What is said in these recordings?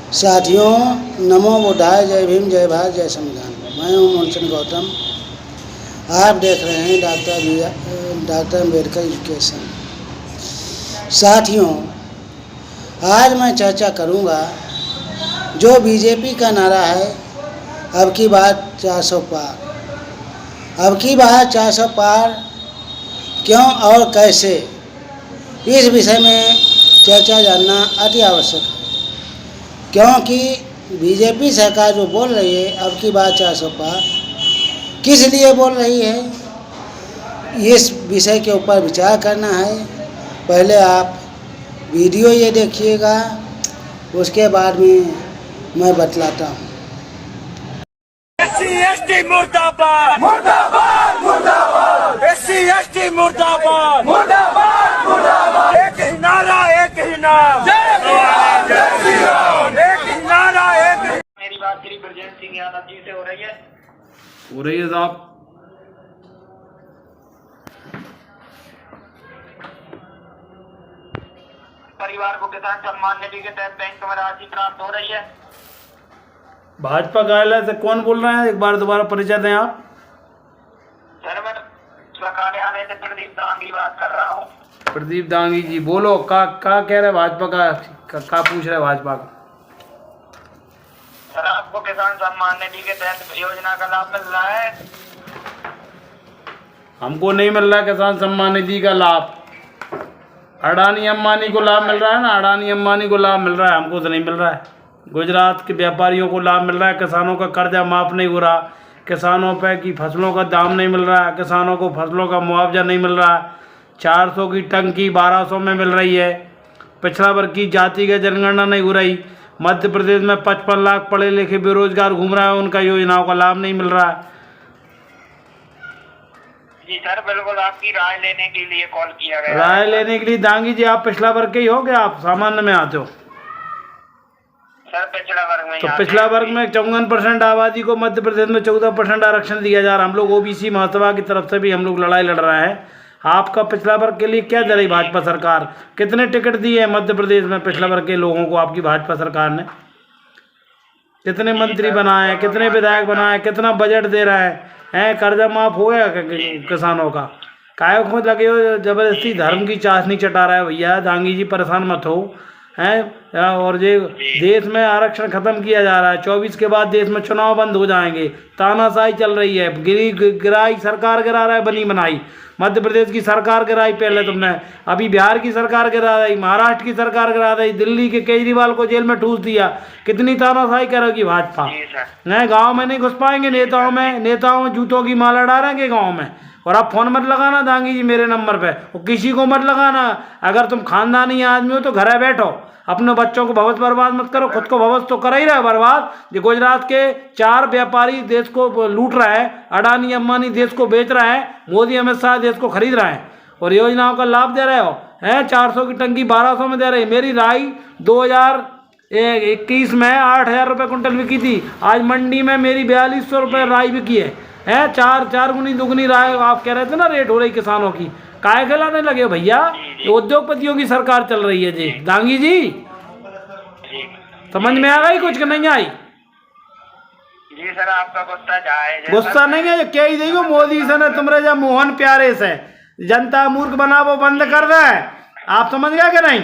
साथियों, नमो बुद्धाय, जय भीम, जय भारत, जय संविधान। मैं हूँ मूलचंद गौतम। आप देख रहे हैं डॉक्टर अम्बेडकर एजुकेशन। साथियों, आज मैं चर्चा करूँगा जो बीजेपी का नारा है, अब की बात 400 पार। अब की बात 400 पार क्यों और कैसे, इस विषय में चर्चा जानना अति आवश्यक है। क्योंकि बीजेपी सरकार जो बोल रही है अब की बात 400 पार, किस लिए बोल रही है, इस विषय के ऊपर विचार करना है। पहले आप वीडियो ये देखिएगा, उसके बाद में मैं बतलाता हूँ। SC/ST मुर्दाबाद मुर्दाबाद मुर्दाबाद, SC/ST मुर्दाबाद मुर्दाबाद मुर्दाबाद। एक ही नारा, एक ही नाम, जय श्री राम, जय श्री राम। एक ही नारा, एक ही। मेरी बात श्री ब्रजेश सिंह यादव जी से हो रही है साहब। परिवार को किसान सम्मान निधि के तहत बैंक में राशि प्राप्त हो रही है। भाजपा कार्यालय से कौन बोल रहे हैं, एक बार दोबारा परिचय दें आप। सर, मैं कार्यालय से प्रदीप दांगी बात कर रहा हूँ। प्रदीप दांगी जी, बोलो का कह रहे भाजपा का पूछ रहे भाजपा का। सर, आपको किसान सम्मान निधि के तहत योजना का लाभ मिल रहा है? हमको नहीं मिल रहा किसान सम्मान निधि का लाभ। अडानी अंबानी को लाभ मिल रहा है ना, अडानी अंबानी को लाभ मिल रहा है, हमको तो नहीं मिल रहा है। गुजरात के व्यापारियों को लाभ मिल रहा है, किसानों का कर्जा माफ़ नहीं हो रहा, किसानों पे की फसलों का दाम नहीं मिल रहा, किसानों को फसलों का मुआवजा नहीं मिल रहा। 400 की टंकी 1200 में मिल रही है। पिछड़ा वर्ग की जाति की जनगणना नहीं हो रही। मध्य प्रदेश में 55 लाख पढ़े लिखे बेरोजगार घूम रहा है, उनका योजनाओं का लाभ नहीं मिल रहा है। जी सर, बिल्कुल आपकी राय लेने के लिए कॉल किया गया। राय लेने के लिए दांगी जी, आप पिछड़ा वर्ग के ही हो क्या, आप सामान्य में आते हो? सर, पिछड़ा वर्ग में। तो पिछड़ा वर्ग में 54% आबादी को मध्य प्रदेश में 14% आरक्षण दिया जा रहा है। हम लोग ओबीसी महासभा की तरफ से भी हम लोग लड़ाई लड़ रहे हैं। आपका पिछड़ा वर्ग के लिए क्या दे रही भाजपा सरकार? कितने टिकट दिए हैं मध्य प्रदेश में पिछड़ा वर्ग के लोगों को आपकी भाजपा सरकार ने? कितने मंत्री बनाए, कितने विधायक बनाए, कितना बजट दे रहा है? कर्जा माफ हो गया किसानों का? काय खुद लगे हो जबरदस्ती धर्म की चाशनी चटा रहा है भैया। दांगी जी, परेशान मत हो हैं। और ये देश में आरक्षण खत्म किया जा रहा है। 24 के बाद देश में चुनाव बंद हो जाएंगे। तानाशाही चल रही है, गिराई सरकार गिरा रहा है, बनी बनाई। मध्य प्रदेश की सरकार गिराई पहले तुमने, अभी बिहार की सरकार गिरा रही, महाराष्ट्र की सरकार गिरा रही, दिल्ली के केजरीवाल को जेल में ठूस दिया। कितनी तानाशाही करेगी भाजपा? नहीं, गाँव में नहीं घुस पाएंगे नेताओं में जूतों की माला डालेंगे गाँव में। और आप फोन मत लगाना दांगी जी मेरे नंबर पे, और किसी को मत लगाना। अगर तुम खानदानी आदमी हो तो घर बैठो, अपने बच्चों को भविष्य बर्बाद मत करो, खुद को भविष्य तो कर ही रहा है बर्बाद। जो गुजरात के 4 व्यापारी देश को लूट रहा है, अडानी अंबानी देश को बेच रहा है, मोदी अमित शाह देश को खरीद रहा है, और योजनाओं का लाभ दे रहे हो हैं। 400 की टंकी 1200 में दे रहे। मेरी राई 2021 में 8000 रुपये कुंटल बिकी थी, आज मंडी में मेरी 4200 रुपये राई बिकी है। 4 गुनी दुगनी राय आप कह रहे थे ना रेट हो रही किसानों की। काय खिलाने लगे हो भैया? उद्योगपतियों की सरकार चल रही है जी। दांगी जी, समझ में आ गई कुछ कि नहीं आई? जी सर, आपका गुस्सा जायज है। गुस्सा नहीं है, क्या ही देखो मोदी से न तुमरे जब मोहन प्यारे से जनता मूर्ख बना वो बंद कर दे। आप समझ गए कि नहीं?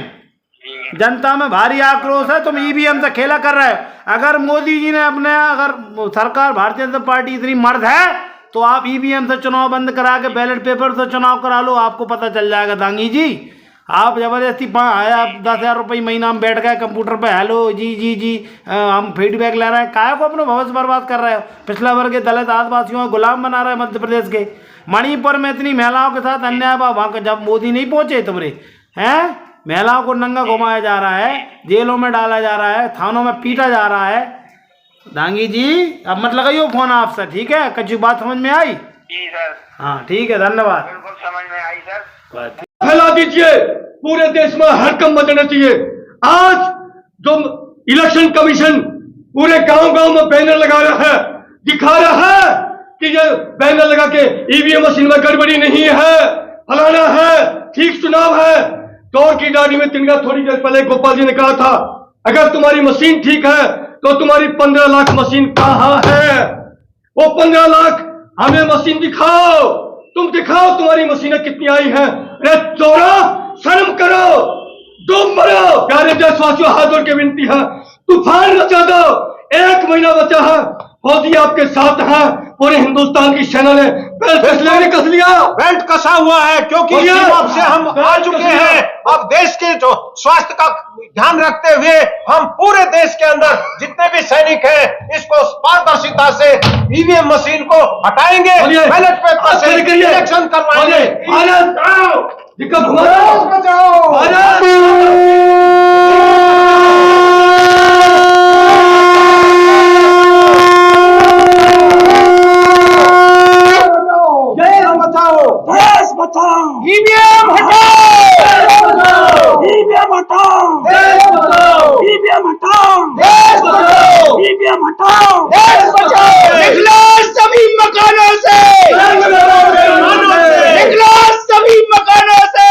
जनता में भारी आक्रोश है, तुम ईवीएम से खेला कर रहे हो। अगर मोदी जी ने अगर सरकार भारतीय जनता पार्टी इतनी मर्द है तो आप ईवीएम से चुनाव बंद करा के बैलेट पेपर से चुनाव करा लो, आपको पता चल जाएगा। दांगी जी, आप जबरदस्ती आप 10,000 रुपये महीना में बैठ गए कंप्यूटर पे, हेलो जी हम फीडबैक ले रहे हैं। काय को अपने भविष्य बर्बाद कर रहे हो? पिछला वर्ग के दलित आदिवासियों को गुलाम बना रहे हैं मध्य प्रदेश के। मणिपुर में इतनी महिलाओं के साथ अन्याय, वहाँ जब मोदी नहीं पहुँचे तुमरे हैं, महिलाओं को नंगा घुमाया जा रहा है, जेलों में डाला जा रहा है, थानों में पीटा जा रहा है। दांगी जी, अब मत लगाइयो फोन आपसे, ठीक है? कच्ची बात समझ में आई? जी सर। हाँ ठीक है, धन्यवाद। बिल्कुल समझ में आई सर। फैला दीजिए, पूरे देश में हड़कंप मचना चाहिए। आज जो इलेक्शन कमीशन पूरे गांव-गांव में बैनर लगा रहा है, दिखा रहा है कि ये बैनर लगा के ईवीएम मशीन में गड़बड़ी नहीं है, फलाना है, ठीक चुनाव है। दौड़ की गाड़ी में तिनका थोड़ी देर पहले गोपाल जी ने कहा था अगर तुम्हारी मशीन ठीक है तो तुम्हारी 15 लाख मशीन कहाँ है? वो 15 लाख हमें मशीन दिखाओ, तुम दिखाओ तुम्हारी मशीनें कितनी आई हैं। अरे चोरा, शर्म करो, डूब मरो। प्यारे देशवासियों, हाथ जोड़ के विनती है, तूफान मचा दो। 1 महीना बचा है, फौजी आपके साथ हैं, पूरे हिंदुस्तान की सेना ने बेल्ट कस लिया। बेल्ट कसा हुआ है क्योंकि सीमा से हम आ चुके हैं। अब देश के जो स्वास्थ्य का ध्यान रखते हुए हम पूरे देश के अंदर जितने भी सैनिक हैं इसको पारदर्शिता से ईवीएम मशीन को हटाएंगे, बैलेट पेपर से इलेक्शन करवाएंगे। देश बचाओ, ईवीएम हटाओ, ईवीएम हटाओ, देश बचाओ, ईवीएम हटाओ, देश बचाओ, ईवीएम हटाओ, देश बचाओ। निकलो सभी मकानों से, निकलो सभी मकानों से,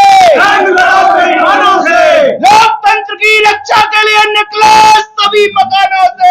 लोकतंत्र की रक्षा के लिए निकलो सभी मकानों से।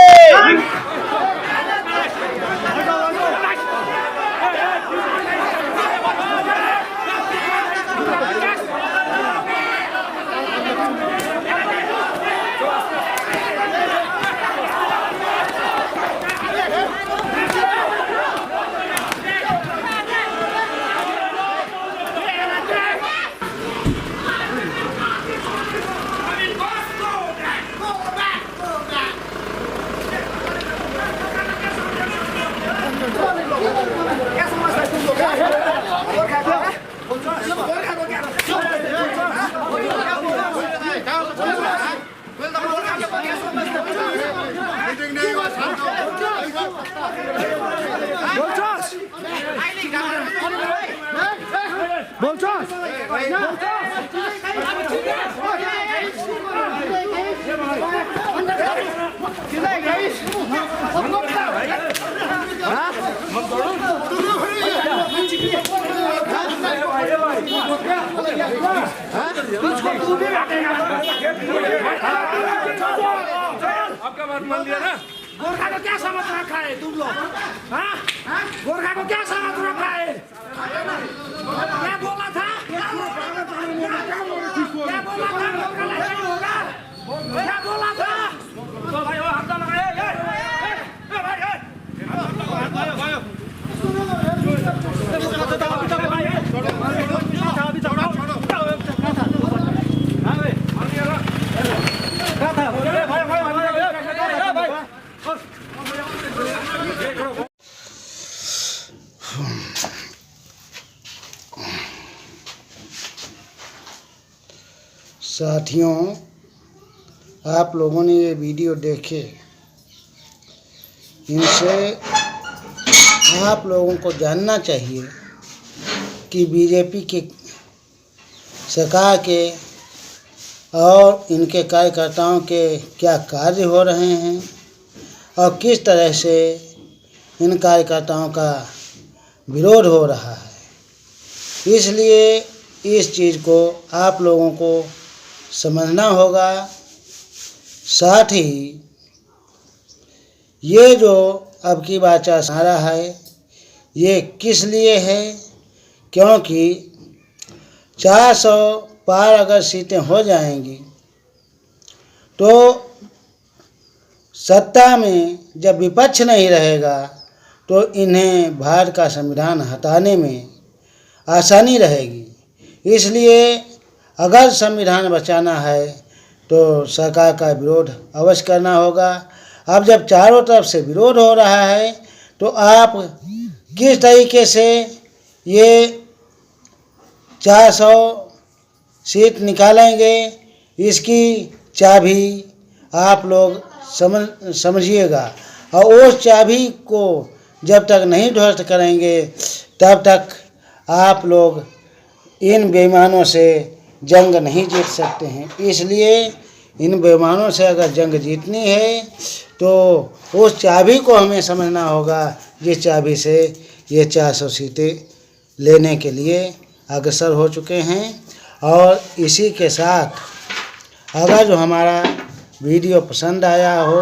आपका बात मान लिया ना। गोरखा को क्या समझ रखा है तुम लोग? हाँ? गोरखा को क्या समझ रखा है? क्या बोला था? क्या बोला था? क्या बोला था? तो भाई हाथ लगाए, साथियों, आप लोगों ने ये वीडियो देखे, इनसे आप लोगों को जानना चाहिए कि बीजेपी के सरकार के और इनके कार्यकर्ताओं के क्या कार्य हो रहे हैं और किस तरह से इन कार्यकर्ताओं का विरोध हो रहा है। इसलिए इस चीज़ को आप लोगों को समझना होगा। साथ ही ये जो अब की वाचा सारा है ये किस लिए है, क्योंकि 400 पार अगर सीटें हो जाएंगी तो सत्ता में जब विपक्ष नहीं रहेगा तो इन्हें भारत का संविधान हटाने में आसानी रहेगी। इसलिए अगर संविधान बचाना है तो सरकार का विरोध अवश्य करना होगा। अब जब चारों तरफ से विरोध हो रहा है तो आप किस तरीके से ये 400 सीट निकालेंगे, इसकी चाबी आप लोग समझिएगा। और उस चाबी को जब तक नहीं ध्वस्त करेंगे तब तक आप लोग इन बेईमानों से जंग नहीं जीत सकते हैं। इसलिए इन बेईमानों से अगर जंग जीतनी है तो उस चाबी को हमें समझना होगा जिस चाबी से ये 400 सीटें लेने के लिए अग्रसर हो चुके हैं। और इसी के साथ अगर जो हमारा वीडियो पसंद आया हो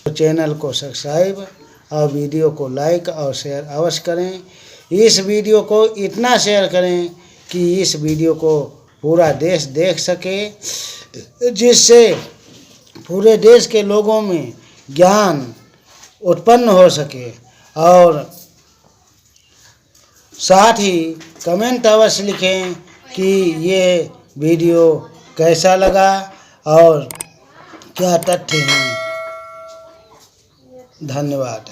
तो चैनल को सब्सक्राइब और वीडियो को लाइक और शेयर अवश्य करें। इस वीडियो को इतना शेयर करें कि इस वीडियो को पूरा देश देख सके, जिससे पूरे देश के लोगों में ज्ञान उत्पन्न हो सके। और साथ ही कमेंट अवश्य लिखें कि ये वीडियो कैसा लगा और क्या तथ्य हैं। धन्यवाद।